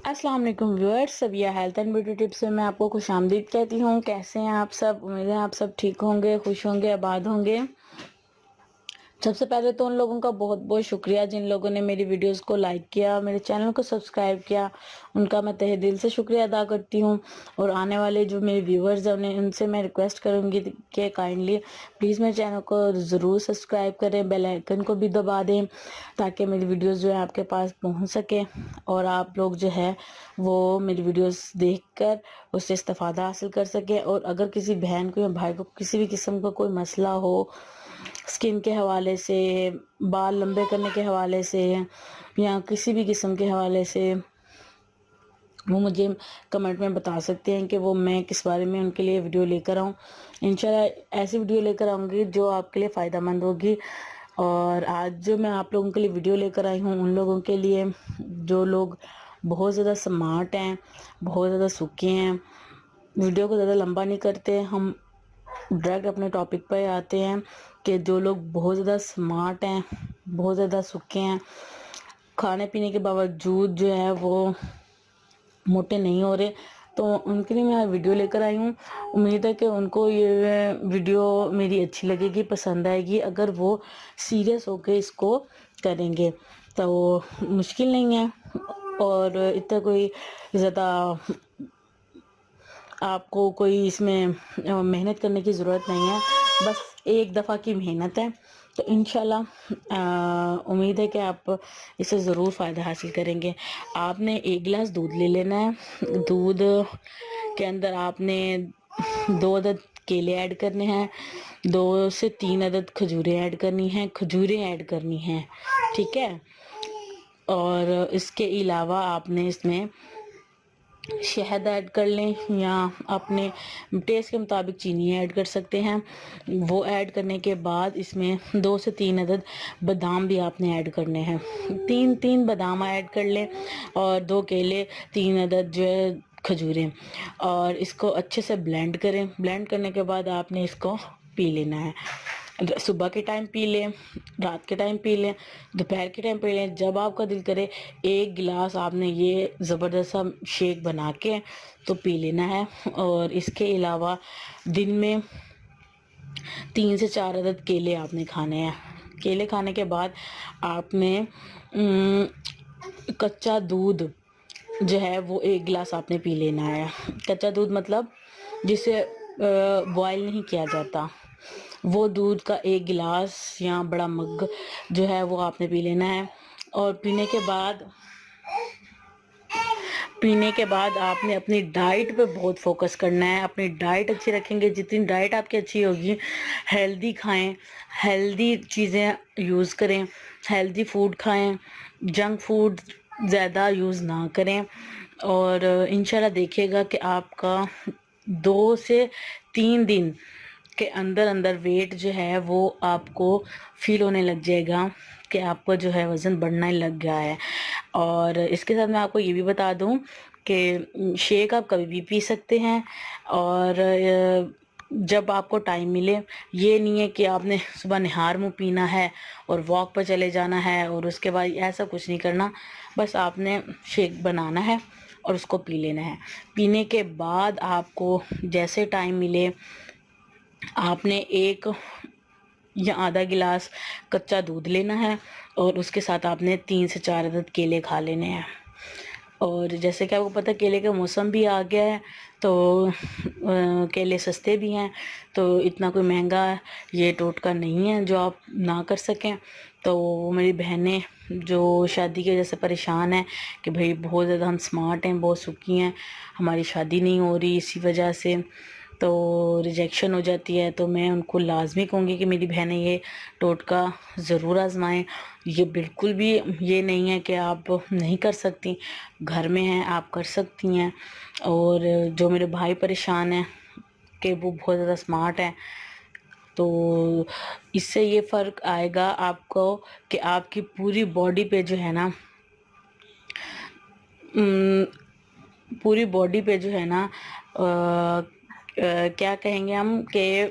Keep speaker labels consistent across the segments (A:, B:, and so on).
A: अस्सलाम वालेकुम viewers, Sabiya health and beauty tips में मैं आपको खुश आमदीद कहती हूँ। कैसे हैं आप सब? उम्मीद है आप सब ठीक होंगे, खुश होंगे, आबाद होंगे। सबसे पहले तो उन लोगों का बहुत बहुत शुक्रिया जिन लोगों ने मेरी वीडियोस को लाइक किया, मेरे चैनल को सब्सक्राइब किया। उनका मैं तहे दिल से शुक्रिया अदा करती हूँ। और आने वाले जो मेरे व्यूअर्स हैं उनसे मैं रिक्वेस्ट करूँगी कि काइंडली प्लीज़ मेरे चैनल को ज़रूर सब्सक्राइब करें, बेल आइकन को भी दबा दें ताकि मेरी वीडियोस जो है आपके पास पहुँच सके और आप लोग जो है वो मेरी वीडियोस देखकर उससे इस्तेफादा हासिल कर सकें। और अगर किसी बहन को या भाई को किसी भी किस्म का कोई मसला हो, स्किन के हवाले से, बाल लंबे करने के हवाले से या किसी भी किस्म के हवाले से, वो मुझे कमेंट में बता सकते हैं कि वो मैं किस बारे में उनके लिए वीडियो लेकर आऊँ। इंशाल्लाह ऐसी वीडियो लेकर आऊँगी जो आपके लिए फ़ायदा मंद होगी। और आज जो मैं आप लोगों के लिए वीडियो लेकर आई हूँ उन लोगों के लिए जो लोग बहुत ज़्यादा स्मार्ट हैं, बहुत ज़्यादा सूखे हैं। वीडियो को ज़्यादा लंबा नहीं करते, हम डायरेक्ट अपने टॉपिक पर आते हैं कि जो लोग बहुत ज़्यादा स्मार्ट हैं, बहुत ज़्यादा सूखे हैं, खाने पीने के बावजूद जो है वो मोटे नहीं हो रहे, तो उनके लिए मैं वीडियो लेकर आई हूँ। उम्मीद है कि उनको ये वीडियो मेरी अच्छी लगेगी, पसंद आएगी। अगर वो सीरियस होकर इसको करेंगे तो मुश्किल नहीं है और इतना कोई ज़्यादा आपको कोई इसमें मेहनत करने की ज़रूरत नहीं है, बस एक दफ़ा की मेहनत है। तो इंशाल्लाह उम्मीद है कि आप इससे ज़रूर फ़ायदा हासिल करेंगे। आपने 1 गिलास दूध ले लेना है। दूध के अंदर आपने 2 अदद केले ऐड करने हैं, 2 से 3 अदद खजूरें ऐड करनी हैं, खजूरें ऐड करनी हैं, ठीक है। और इसके अलावा आपने इसमें शहद ऐड कर लें या अपने टेस्ट के मुताबिक चीनी ऐड कर सकते हैं। वो ऐड करने के बाद इसमें 2 से 3 अदद बादाम भी आपने ऐड करने हैं। 3 बादाम ऐड कर लें और 2 केले, 3 अदद जो है खजूरें, और इसको अच्छे से ब्लेंड करें। ब्लेंड करने के बाद आपने इसको पी लेना है। सुबह के टाइम पी लें, रात के टाइम पी लें, दोपहर के टाइम पी लें, जब आपका दिल करे। 1 गिलास आपने ये ज़बरदस्त सा शेक बना के तो पी लेना है। और इसके अलावा दिन में 3 से 4 अदद केले आपने खाने हैं। केले खाने के बाद आपने कच्चा दूध जो है वो 1 गिलास आपने पी लेना है। कच्चा दूध मतलब जिसे बॉयल नहीं किया जाता, वो दूध का 1 गिलास या बड़ा मग जो है वो आपने पी लेना है। और पीने के बाद आपने अपनी डाइट पे बहुत फोकस करना है। अपनी डाइट अच्छी रखेंगे, जितनी डाइट आपकी अच्छी होगी, हेल्दी खाएं, हेल्दी चीज़ें यूज़ करें, हेल्दी फूड खाएं, जंक फूड ज़्यादा यूज़ ना करें। और इंशाल्लाह देखिएगा कि आपका 2 से 3 दिन के अंदर अंदर वेट जो है वो आपको फील होने लग जाएगा कि आपका जो है वज़न बढ़ना ही लग गया है। और इसके साथ मैं आपको ये भी बता दूं कि शेक आप कभी भी पी सकते हैं। और जब आपको टाइम मिले, ये नहीं है कि आपने सुबह निहार मुँह पीना है और वॉक पर चले जाना है और उसके बाद ऐसा कुछ नहीं करना। बस आपने शेक बनाना है और उसको पी लेना है। पीने के बाद आपको जैसे टाइम मिले आपने 1 या आधा गिलास कच्चा दूध लेना है और उसके साथ आपने 3 से 4 अदद केले खा लेने हैं। और जैसे कि आपको पता है केले का मौसम भी आ गया है, तो केले सस्ते भी हैं, तो इतना कोई महंगा ये टोटका नहीं है जो आप ना कर सकें। तो मेरी बहनें जो शादी की वजह से परेशान हैं कि भाई बहुत ज़्यादा हम स्मार्ट हैं, बहुत सुखी हैं, हमारी शादी नहीं हो रही इसी वजह से, तो रिजेक्शन हो जाती है, तो मैं उनको लाजमी कहूँगी कि मेरी बहनें ये टोटका ज़रूर आजमाएं। ये बिल्कुल भी ये नहीं है कि आप नहीं कर सकती, घर में हैं आप कर सकती हैं। और जो मेरे भाई परेशान हैं कि वो बहुत ज़्यादा स्मार्ट हैं, तो इससे ये फ़र्क आएगा आपको कि आपकी पूरी बॉडी पे जो है ना, पूरी बॉडी पे जो है ना क्या कहेंगे हम कि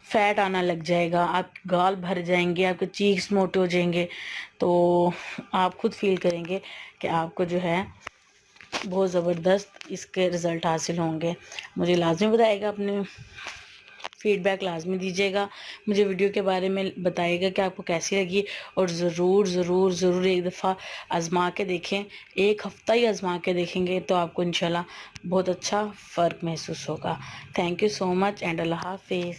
A: फैट आना लग जाएगा, आप गाल भर जाएंगे, आपके चीक्स मोटे हो जाएंगे। तो आप खुद फील करेंगे कि आपको जो है بہت زبردست اس کے رزلٹ حاصل ہوں گے. مجھے لازمی بتائے گا، اپنے فیڈ بیک لازمی دیجیے گا، مجھے ویڈیو کے بارے میں بتائیے گا کہ آپ کو کیسی لگی، اور ضرور ضرور ضرور ایک دفعہ آزما کے دیکھیں. ایک ہفتہ ہی آزما کے دیکھیں گے تو آپ کو انشاءاللہ بہت اچھا فرق محسوس ہوگا. Thank you so much and اللہ حافظ.